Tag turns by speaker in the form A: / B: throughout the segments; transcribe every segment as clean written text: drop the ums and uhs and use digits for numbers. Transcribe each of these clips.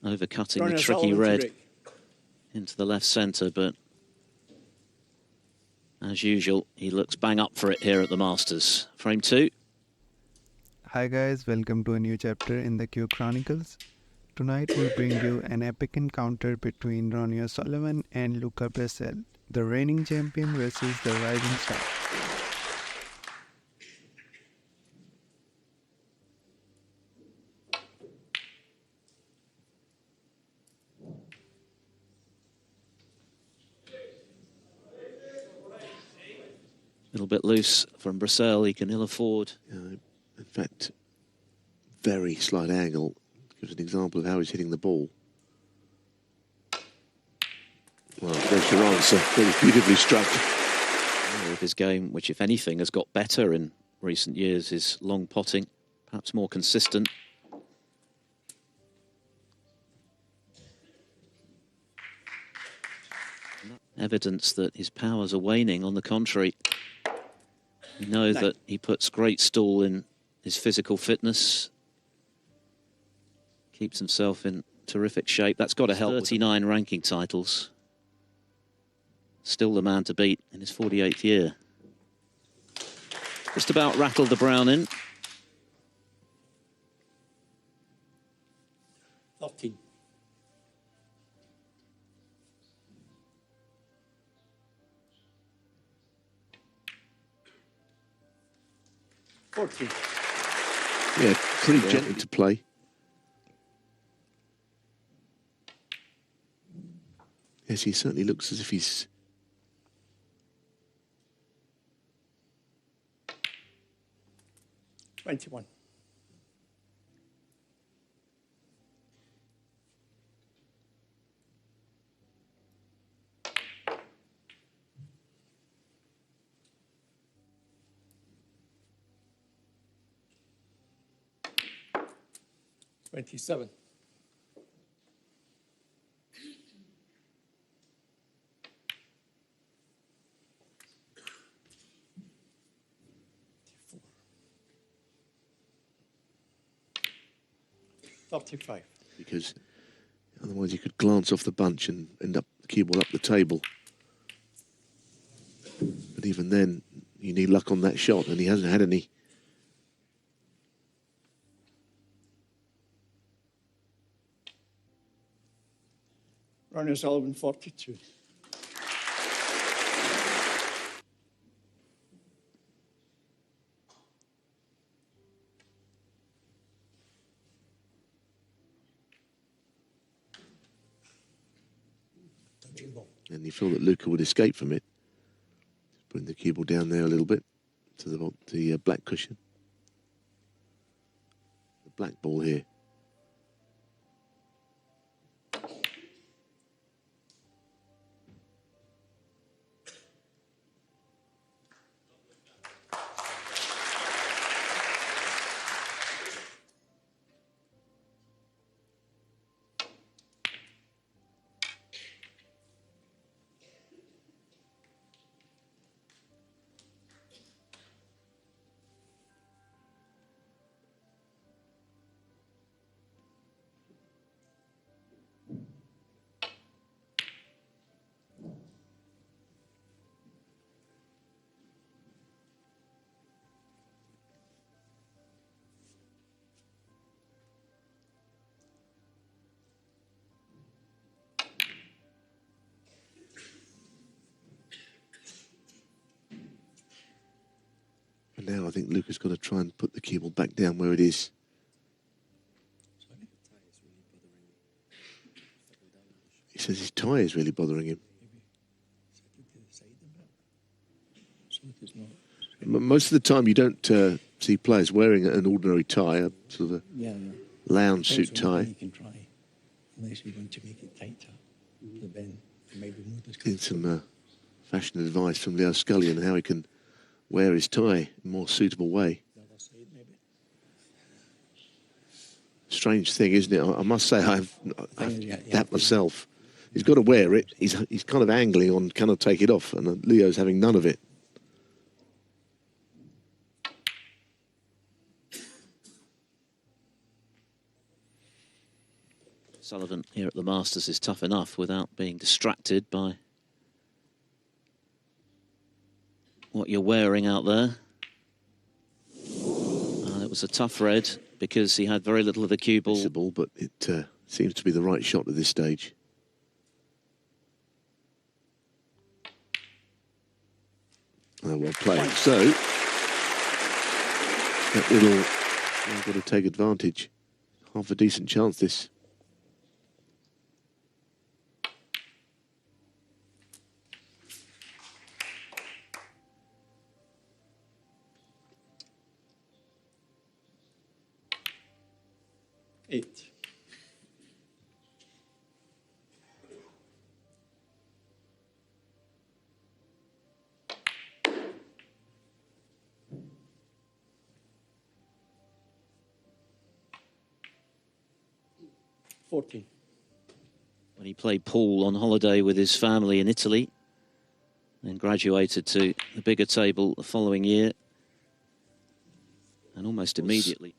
A: overcutting the tricky red into the left centre, but as usual, he looks bang up for it here at the Masters. Frame 2.
B: Hi guys, welcome to a new chapter in the Q Chronicles. Tonight we'll bring you an epic encounter between Ronnie O'Sullivan and Luca Brecel, the reigning champion versus the rising star.
A: A little bit loose from Brecel, he can ill afford.
C: In fact, very slight angle gives an example of how he's hitting the ball. Well, there's your answer. Very beautifully struck.
A: With his game, which if anything has got better in recent years, is long potting, perhaps more consistent. Evidence that his powers are waning. On the contrary, we know that he puts great stall in his physical fitness, keeps himself in terrific shape. That's got to help. 39 ranking titles. Still the man to beat in his 48th year. Just about rattled the brown in.
D: 13.
C: Yeah, pretty gently to play. Yes, he certainly looks as if he's...
D: $21. $27. $35.
C: Because otherwise you could glance off the bunch and end up the cue ball up the table. But even then, you need luck on that shot, and he hasn't had any.
D: Ronnie O'Sullivan, 42.
C: And you feel that Luca would escape from it. Just bring the cue ball down there a little bit to the black cushion. The black ball here. And now I think Luca's got to try and put the cue ball back down where it is. He says his tie is really bothering him. Most of the time you don't see players wearing an ordinary tie, a sort of a lounge suit tie.
D: You can try, unless we want to make it tighter. Then maybe move this.
C: Need some fashion advice from Leo Scully on how he can wear his tie in a more suitable way. Strange thing, isn't it? I must say I've that myself. He's got to wear it. He's kind of angling on, cannot take it off, and Leo's having none of it.
A: Sullivan here at the Masters is tough enough without being distracted by what you're wearing out there. And it was a tough red because he had very little of the cue ball.
C: But it seems to be the right shot at this stage. Oh, well played. So, that little, I've got to take advantage. Half a decent chance, this.
D: Eight. When
A: he played pool on holiday with his family in Italy, then graduated to the bigger table the following year, and almost immediately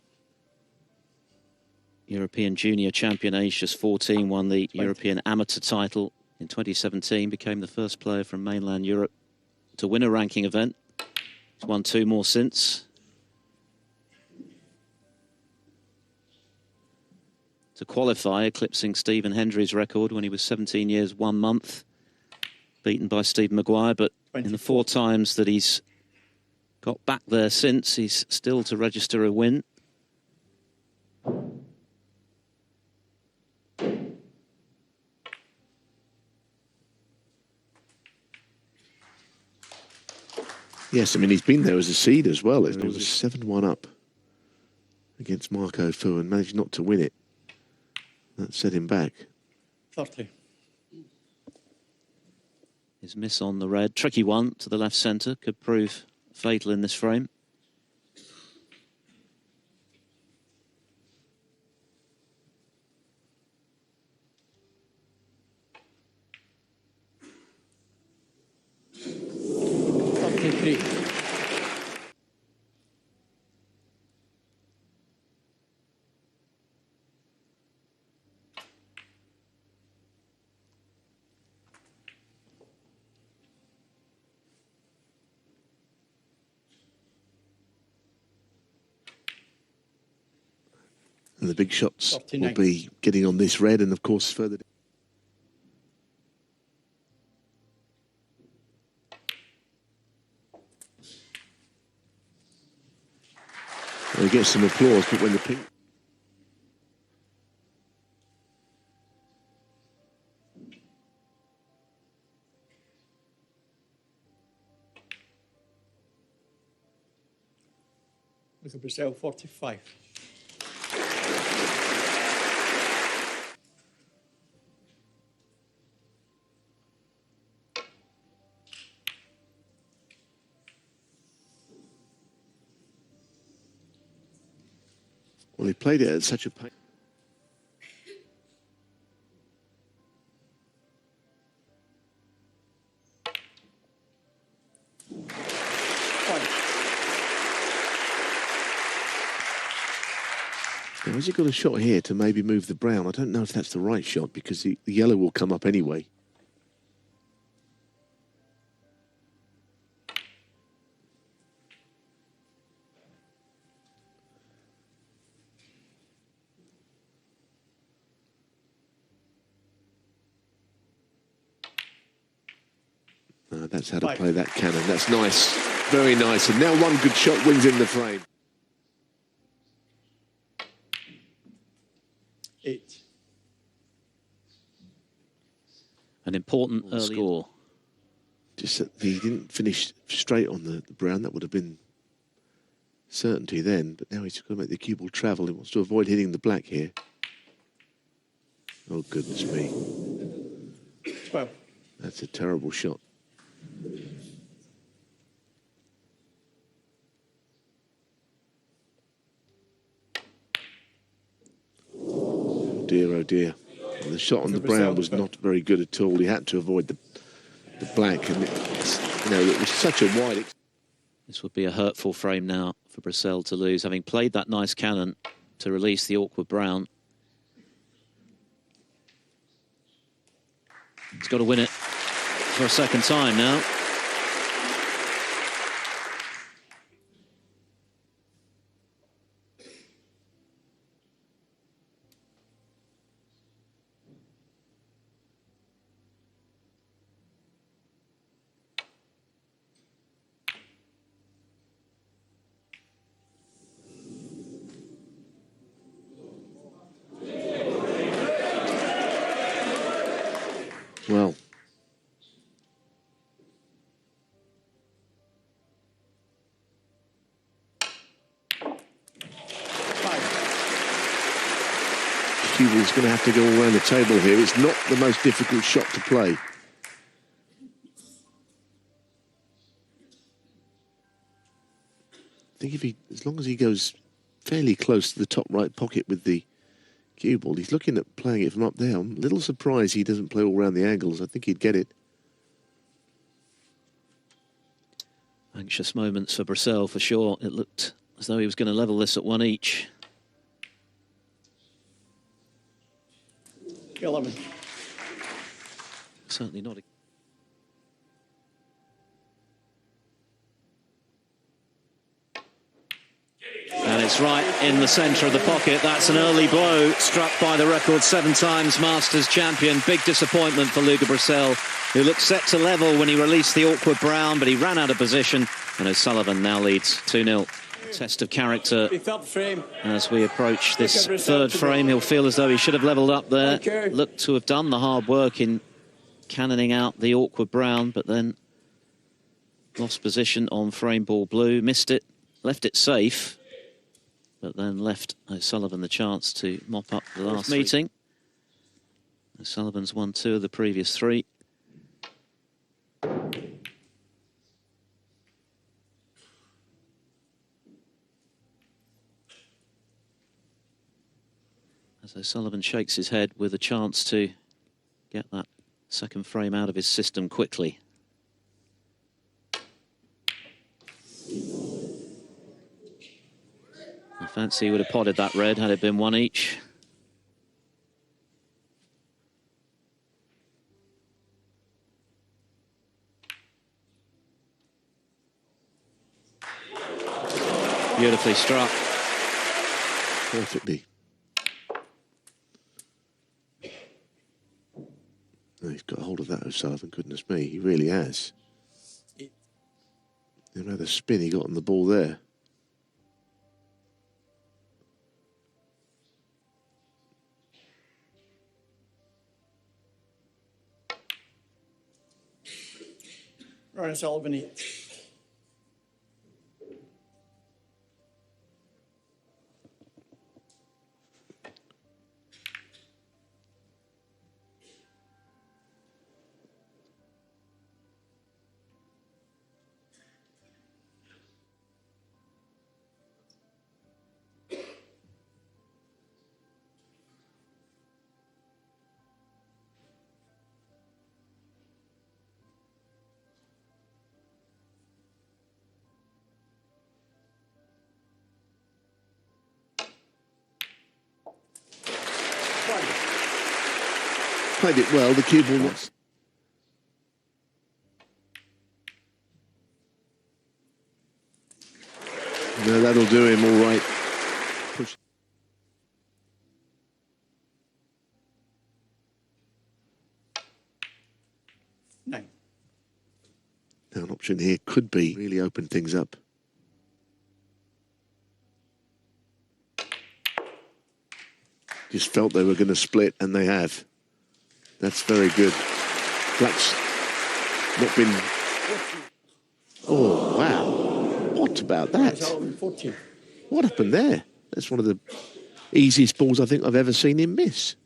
A: European Junior Champion, aged just 14, won the European Amateur title in 2017, became the first player from mainland Europe to win a ranking event. He's won 2 more since. To qualify, eclipsing Stephen Hendry's record when he was 17 years, 1 month, beaten by Stephen Maguire. But 24. In the 4 times that he's got back there since, he's still to register a win.
C: Yes, I mean, he's been there as a seed as well. It was a 7-1 up against Marco Fu and managed not to win it. That set him back.
D: 30.
A: His miss on the red, tricky one to the left centre, could prove fatal in this frame.
C: And the big shots 39. Will be getting on this red and, of course, further down. Well, he gets some applause, but when the pink...
D: Luca Brecel, 45.
C: Well, he played it at such a pace. Now, has he got a shot here to maybe move the brown? I don't know if that's the right shot because the yellow will come up anyway. That's how to play that cannon. That's nice. Very nice. And now one good shot wins in the frame.
D: 8.
A: An important early score.
C: Just that he didn't finish straight on the brown. That would have been certainty then. But now he's going to make the cue ball travel. He wants to avoid hitting the black here. Oh, goodness me.
D: 12.
C: That's a terrible shot. Oh dear. And the shot on the brown was not very good at all. He had to avoid the black, and it was such a wide...
A: This would be a hurtful frame now for Brecel to lose, having played that nice cannon to release the awkward brown. He's got to win it for a second time now.
C: Well, Cubal's going to have to go all around the table here. It's not the most difficult shot to play. I think as long as he goes fairly close to the top right pocket with the cue ball, he's looking at playing it from up there. I'm a little surprised he doesn't play all around the angles. I think he'd get it.
A: Anxious moments for Brecel for sure. It looked as though he was going to level this at 1 each.
D: 11.
A: Certainly not. And it's right in the centre of the pocket. That's an early blow struck by the record 7 times Masters champion. Big disappointment for Luca Brecel, who looked set to level when he released the awkward brown, but he ran out of position. And O'Sullivan now leads 2-0. Test of character as we approach this third frame. He'll feel as though he should have levelled up there. Looked to have done the hard work in cannoning out the awkward brown, but then lost position on frame ball blue, missed it, left it safe, but then left O'Sullivan the chance to mop up the last meeting. O'Sullivan's won 2 of the previous 3. As O'Sullivan shakes his head with a chance to get that second frame out of his system quickly. I fancy he would have potted that red had it been 1 each. Beautifully struck.
C: Perfectly. Oh, he's got hold of that, O'Sullivan, goodness me, he really has. You know the spin he got on the ball there.
D: Ronnie O'Sullivan 8.
C: Played it well, the cue ball was. No, that'll do him all right. Push.
D: Nine.
C: Now an option here could be really open things up. Just felt they were going to split, and they have. That's very good. Black's not been... Oh, wow. What about that?
D: 14.
C: What happened there? That's one of the easiest balls I think I've ever seen him miss.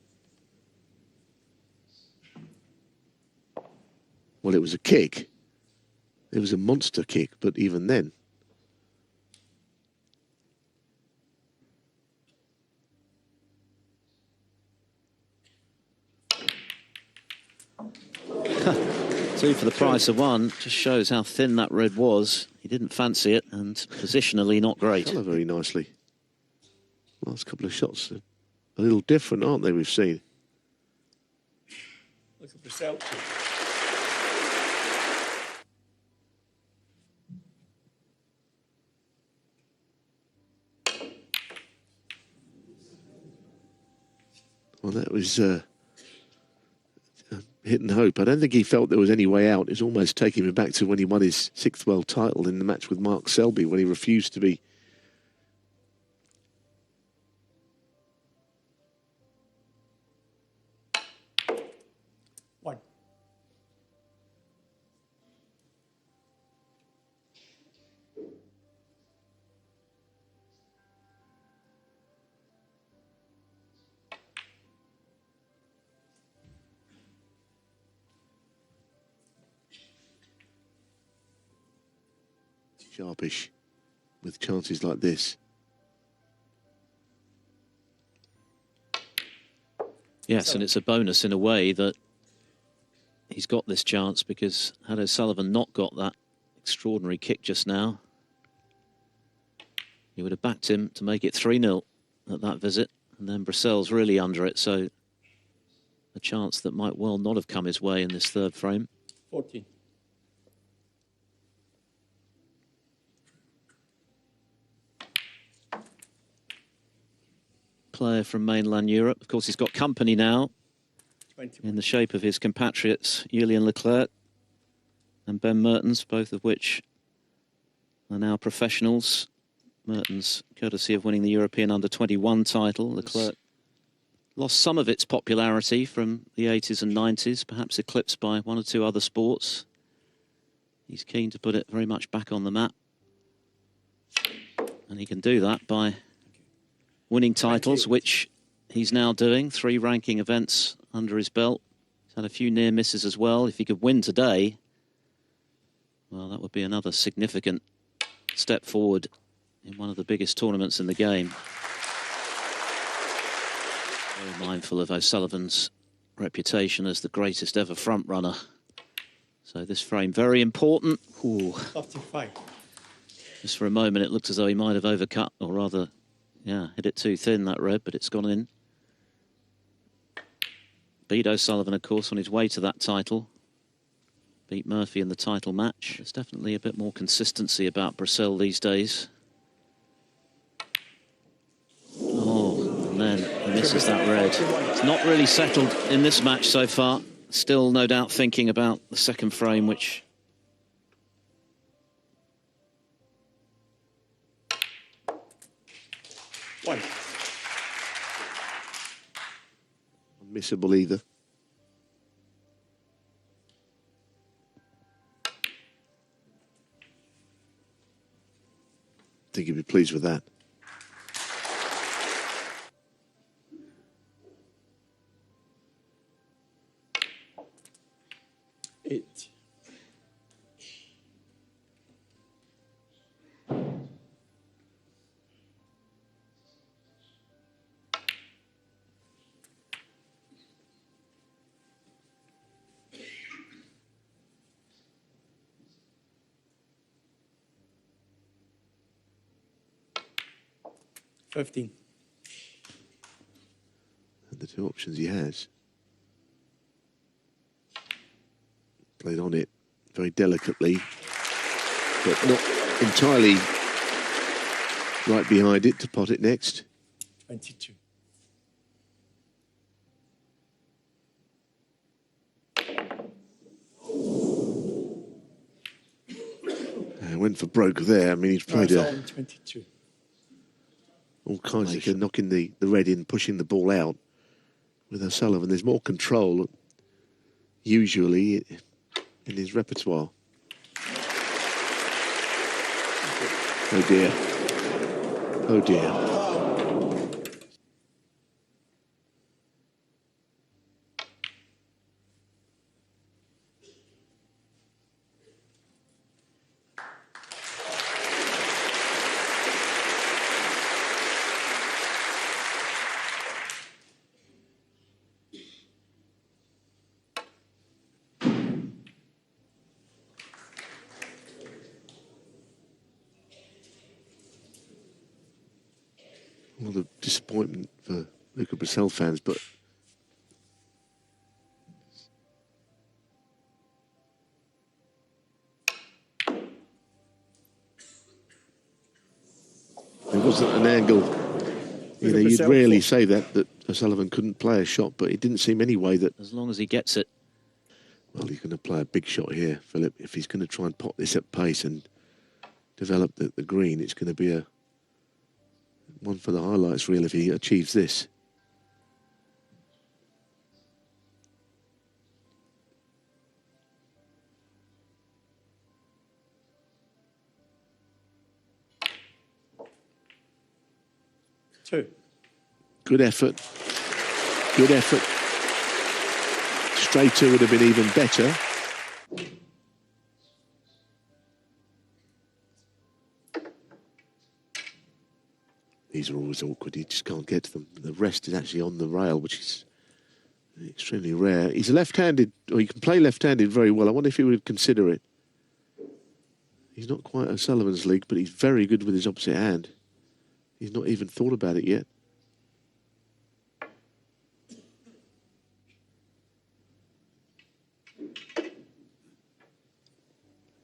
C: Well, it was a kick. It was a monster kick, but even then.
A: Two for the price of one. Just shows how thin that red was. He didn't fancy it, and positionally not great.
C: Colour very nicely. Last couple of shots are a little different, aren't they, we've seen?
D: Luca Brecel 2.
C: Well, that was hit and hope. I don't think he felt there was any way out. It's almost taking me back to when he won his 6th world title in the match with Mark Selby, when he refused to be.
D: One.
C: Sharpish with chances like this.
A: Yes, and it's a bonus in a way that he's got this chance, because had O'Sullivan not got that extraordinary kick just now, he would have backed him to make it 3-0 at that visit, and then Brecel's really under it, so a chance that might well not have come his way in this 3rd frame.
D: 14.
A: Player from mainland Europe. Of course, he's got company now
D: 21.
A: in the shape of his compatriots Julian Leclerc and Ben Mertens, both of which are now professionals. Mertens, courtesy of winning the European Under-21 title. Leclerc lost some of its popularity from the 80s and 90s, perhaps eclipsed by 1 or 2 other sports. He's keen to put it very much back on the map. And he can do that by winning titles, which he's now doing. 3 ranking events under his belt. He's had a few near misses as well. If he could win today, well, that would be another significant step forward in one of the biggest tournaments in the game. Very mindful of O'Sullivan's reputation as the greatest ever front runner. So this frame, very important. Ooh.
D: 55.
A: Just for a moment, it looked as though he might have overcut, or rather, yeah, hit it too thin, that red, but it's gone in. Beat O'Sullivan, of course, on his way to that title. Beat Murphy in the title match. There's definitely a bit more consistency about Brecel these days. Oh, and then he misses that red. It's not really settled in this match so far. Still, no doubt, thinking about the 2nd frame, which...
D: One.
C: Unmissable either. I think he'd be pleased with that.
D: Eight. $15.
C: And the 2 options he has. Played on it very delicately, but not entirely right behind it to pot it next.
D: 22.
C: Went for broke there. I mean, he's played
D: No, 22.
C: all kinds of knocking the red in, pushing the ball out. With O'Sullivan, there's more control usually in his repertoire. Oh dear. Oh dear. Well, the disappointment for Luca Brecel fans, but wasn't an angle. You know, you'd rarely say that O'Sullivan couldn't play a shot, but it didn't seem any way that...
A: As long as he gets it.
C: Well, he's going to play a big shot here, Philip. If he's going to try and pot this at pace and develop the green, it's going to be one for the highlights reel if he achieves this.
D: Two.
C: Good effort. Good effort. Straight two would have been even better. These are always awkward. You just can't get to them. The rest is actually on the rail, which is extremely rare. He's left-handed, or he can play left-handed very well. I wonder if he would consider it. He's not quite O'Sullivan's league, but he's very good with his opposite hand. He's not even thought about it yet.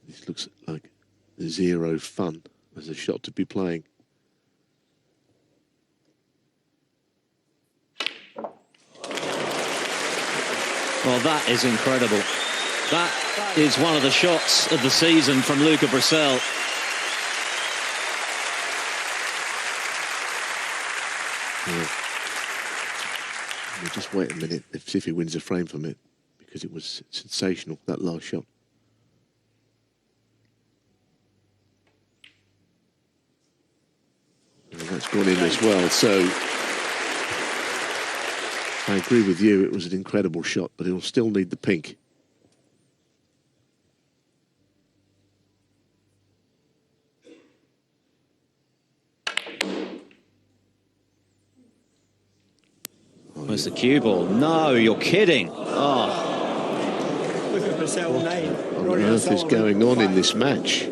C: This looks like zero fun as a shot to be playing.
A: Well, that is incredible. That is one of the shots of the season from Luca Brecel.
C: Yeah. We'll just wait a minute, see if he wins a frame from it, because it was sensational, that last shot. And that's gone in as well, so I agree with you, it was an incredible shot, but it'll still need the pink.
A: Where's the cue ball? No, you're kidding. Oh.
D: Look at Brecel 9.
C: What on earth is going on in this match?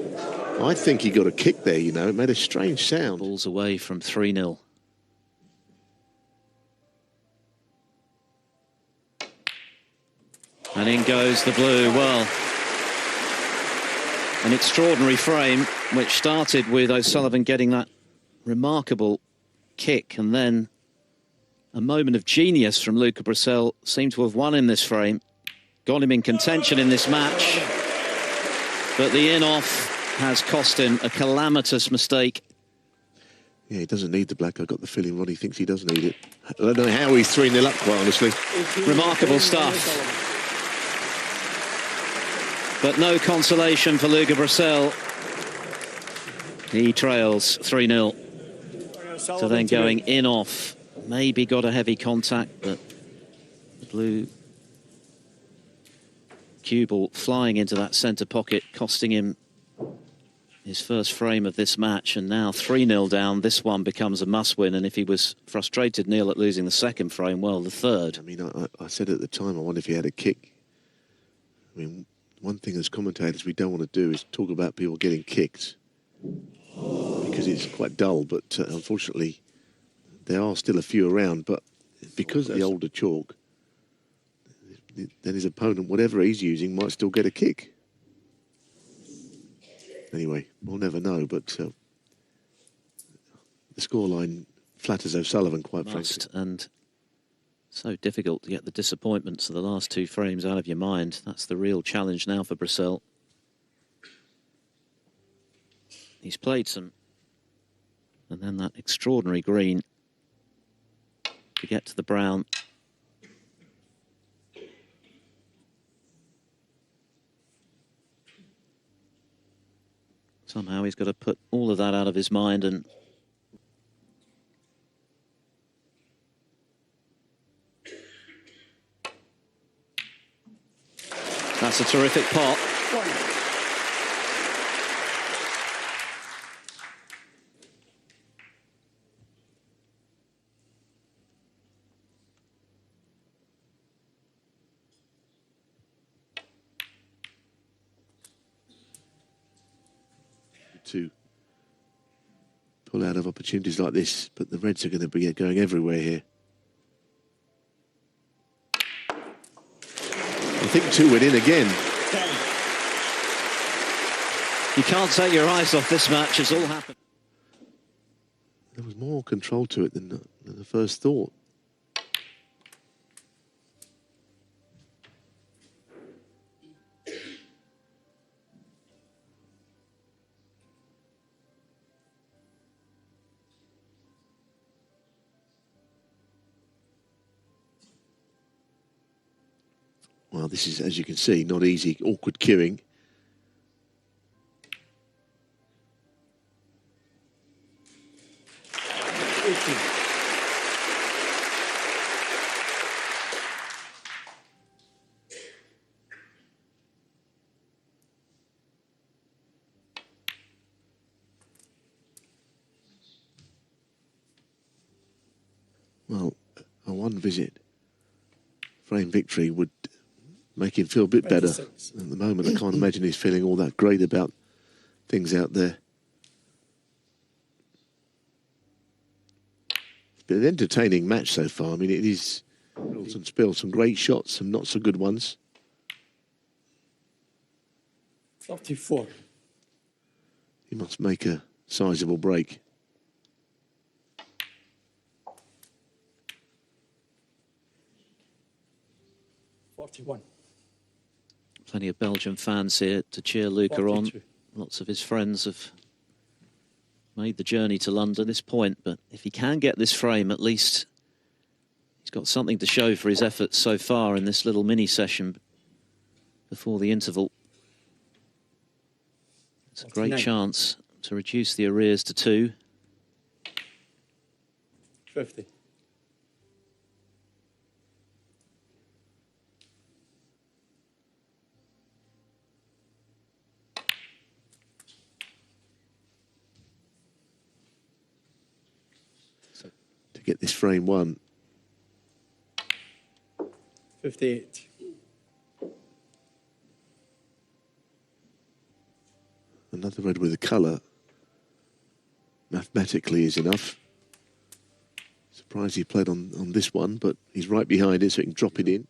C: I think he got a kick there, you know. It made a strange sound.
A: Balls away from 3-0. And in goes the blue. Well, an extraordinary frame, which started with O'Sullivan getting that remarkable kick, and then a moment of genius from Luca Brecel seemed to have won him this frame, got him in contention in this match, but the in-off has cost him a calamitous mistake.
C: Yeah, he doesn't need the black. I got the feeling Ronnie thinks he does need it. I don't know how he's 3-0 up, quite honestly.
A: Remarkable stuff. But no consolation for Luca Brecel. He trails 3-0. So then going in-off. Maybe got a heavy contact, but the blue cue ball flying into that centre pocket, costing him his first frame of this match. And now 3-0 down, this one becomes a must-win. And if he was frustrated, Neil, at losing the second frame, well, the third.
C: I mean, I said at the time, I wonder if he had a kick. I mean, one thing as commentators we don't want to do is talk about people getting kicked, because it's quite dull, but unfortunately there are still a few around. But because of the older chalk, then his opponent, whatever he's using, might still get a kick. Anyway, we'll never know, but the scoreline flatters O'Sullivan, quite frankly.
A: And so difficult to get the disappointments of the last two frames out of your mind. That's the real challenge now for Brecel. He's played some, and then that extraordinary green to get to the brown. Somehow he's got to put all of that out of his mind, and that's a terrific pot.
C: To pull out of opportunities like this, but the Reds are going to be going everywhere here. I think two went in again.
A: You can't take your eyes off this match. It's all happened.
C: control to it than the first thought. Well, this is, as you can see, not easy. Awkward queuing. Well, a one visit frame victory would make him feel a bit better.
D: 26.
C: At the moment, I can't imagine he's feeling all that great about things out there. It's been an entertaining match so far. I mean, it is spills and spills, some great shots, some not so good ones.
D: 44.
C: He must make a sizable break.
A: Plenty of Belgian fans here to cheer Luca
D: 42.
A: on. Lots of his friends have made the journey to London at this point, but if he can get this frame, at least he's got something to show for his efforts so far in this little mini session before the interval. It's a great
D: 49.
A: chance to reduce the arrears to 2.
D: 50.
C: To get this frame won.
D: 58.
C: Another red with a colour mathematically is enough. Surprised he played on this one, but he's right behind it so he can drop it in.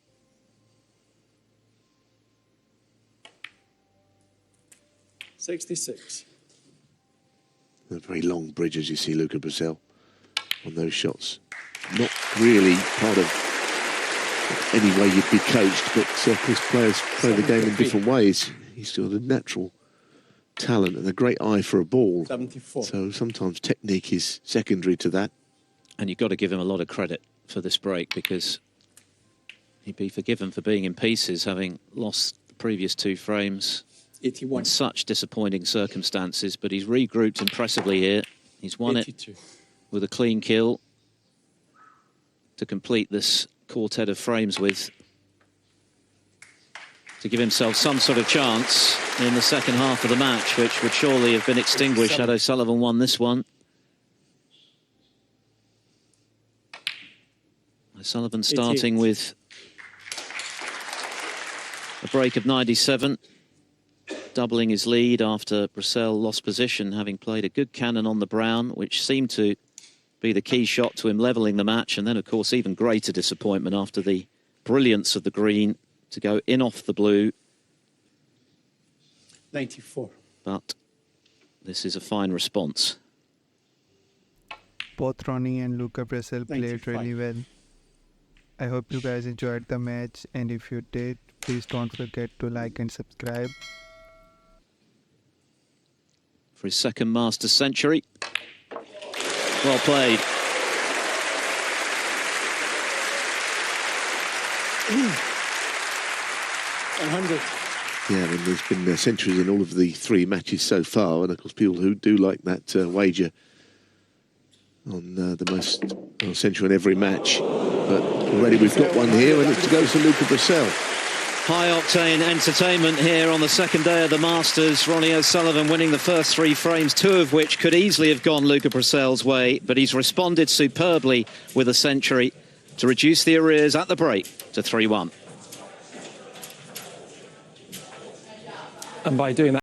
D: $66.
C: A very long bridge, as you see Luca Brecel on those shots. Not really part of any way you'd be coached, but of course players play the game in different ways. He's got a natural talent and a great eye for a ball.
D: 74.
C: So sometimes technique is secondary to that.
A: And you've got to give him a lot of credit for this break, because he'd be forgiven for being in pieces, having lost the previous 2 frames
D: 81.
A: in such disappointing circumstances. But he's regrouped impressively here. He's won
D: 82.
A: it with a clean kill to complete this quartet of frames with, to give himself some sort of chance in the second half of the match, which would surely have been extinguished had O'Sullivan won this one. O'Sullivan starting
D: 88.
A: with a break of 97, doubling his lead after Brecel lost position, having played a good cannon on the brown, which seemed to be the key shot to him levelling the match. And then, of course, even greater disappointment after the brilliance of the green to go in off the blue.
D: 94.
A: But this is a fine response.
B: Both Ronnie and Luca Brecel played
D: 95.
B: really well. I hope you guys enjoyed the match, and if you did, please don't forget to like and subscribe.
A: For his second Masters century. Well played.
C: Yeah, I mean, there's been centuries in all of the 3 matches so far, and of course people who do like that wager on the most century in every match. But already we've got one here, and it's to go to Luca Brecel.
A: High-octane entertainment here on the second day of the Masters. Ronnie O'Sullivan winning the first 3 frames, 2 of which could easily have gone Luca Brecel's way, but he's responded superbly with a century to reduce the arrears at the break to 3-1.
E: And by doing that,